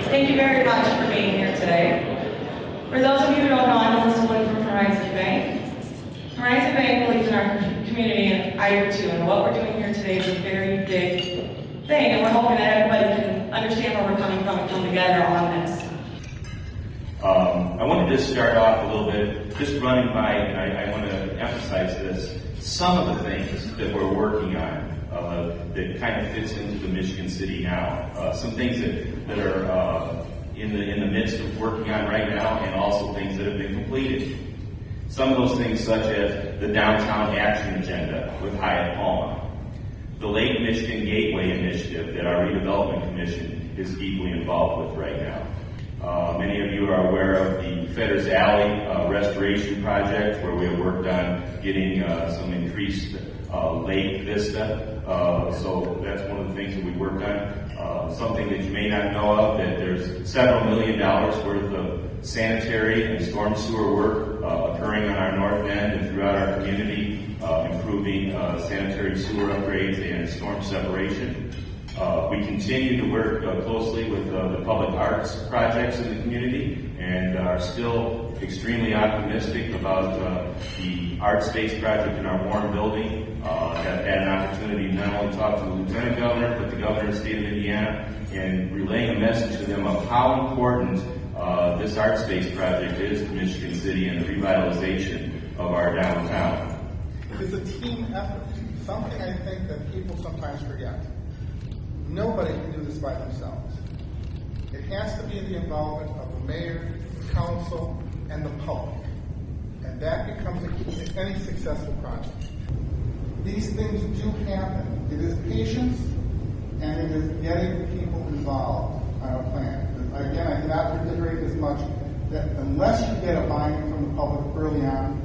Thank you very much for being here today. For those of you who don't know, I'm Melissa Wood from Horizon Bank. Horizon Bank believes in our community, and I do too, and what we're doing here today is a very big thing, and we're hoping that everybody can understand where we're coming from and come together on this. I want to just start off a little bit, just running by, and I want to emphasize this, some of the things that we're working on that kind of fits into the Michigan City now. Some things that are in the midst of working on right now, and also things that have been completed. Some of those things such as the Downtown Action Agenda with Hyatt Palma, the Lake Michigan Gateway Initiative that our Redevelopment Commission is deeply involved with right now. Many of you are aware of the Fetters Alley restoration project, where we have worked on getting some increased lake vista. So that's one of the things that we worked on. Something that you may not know of, that there's several $1 million worth of sanitary and storm sewer work occurring on our north end and throughout our community, improving sanitary sewer upgrades and storm separation. We continue to work closely with the public arts projects in the community, and are still extremely optimistic about the art space project in our Warren building. Have had an opportunity to not only talk to the Lieutenant Governor, but the Governor of the state of Indiana, and relaying a message to them of how important this art space project is to Michigan City and the revitalization of our downtown. It's a team effort, something I think that people sometimes forget. Nobody can do this by themselves. It has to be the involvement of the mayor, the council, and the public. And that becomes a key to any successful project. These things do happen. It is patience, and it is getting people involved on a plan. Again, I cannot reiterate as much that unless you get a buy-in from the public early on,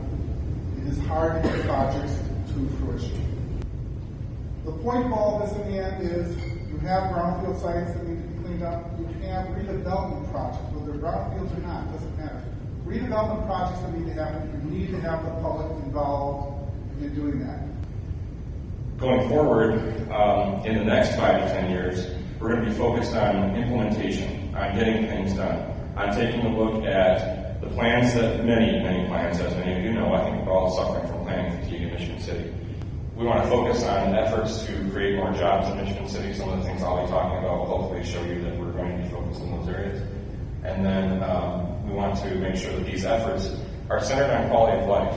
it is hard to get projects to fruition. The point of all this in the end is you have brownfield sites that need to be cleaned up. You have redevelopment projects, whether they're brownfields or not, doesn't matter. Redevelopment projects that need to happen, you need to have the public involved in doing that. Going forward, in the next 5 to 10 years, we're going to be focused on implementation, on getting things done, on taking a look at the plans that many plans, as many of you know, I think we're all suffering from planning fatigue in Michigan City. We want to focus on efforts to create more jobs in Michigan City. Some of the things I'll be talking about will hopefully show you that we're going to be focused in those areas. And then we want to make sure that these efforts are centered on quality of life,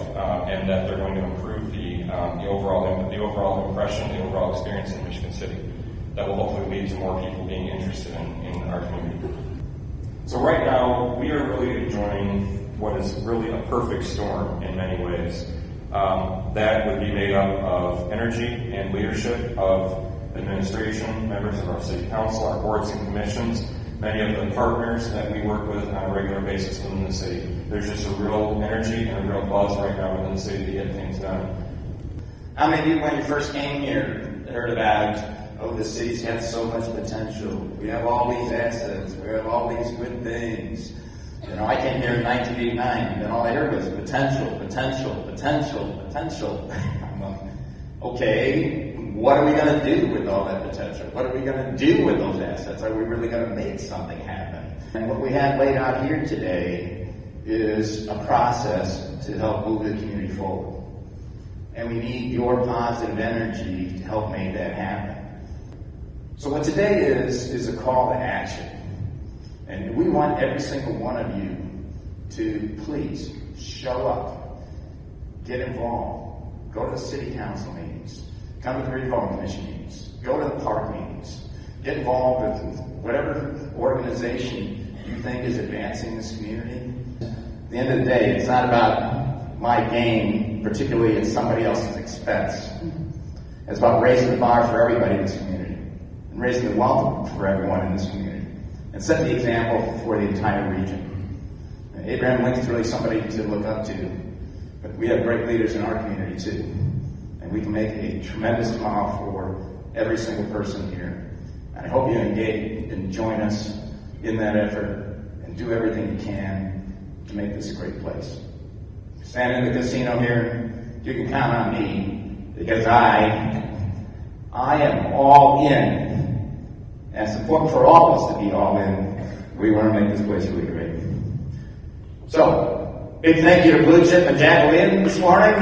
and that they're going to improve the overall impression, the overall experience in Michigan City. That will hopefully lead to more people being interested in our community. So right now, we are really enjoying what is really a perfect storm in many ways. That would be made up of energy and leadership of administration, members of our city council, our boards and commissions, many of the partners that we work with on a regular basis within the city. There's just a real energy and a real buzz right now within the city to get things done. How many of you, when you first came here, heard about, the city's got so much potential. We have all these assets. We have all these good things. I came here in 1989, and all I heard was potential, potential, potential, potential. I'm like, okay, what are we going to do with all that potential? What are we going to do with those assets? Are we really going to make something happen? And what we have laid out here today is a process to help move the community forward. And we need your positive energy to help make that happen. So what today is a call to action. And we want every single one of you to please show up, get involved, go to the city council meetings, come to the Redevelopment Commission meetings, go to the park meetings, get involved with whatever organization you think is advancing this community. At the end of the day, it's not about my gain, particularly at somebody else's expense. It's about raising the bar for everybody in this community and raising the wealth for everyone in this community. And set the example for the entire region. Abraham Lincoln's really somebody to look up to, but we have great leaders in our community too. And we can make a tremendous amount for every single person here. And I hope you engage and join us in that effort and do everything you can to make this a great place. Stand in the casino here, you can count on me, because I am all in. And it's important for all of us to be all in We want to make this place really great. So, big thank you to Blue Chip and Jacqueline this morning.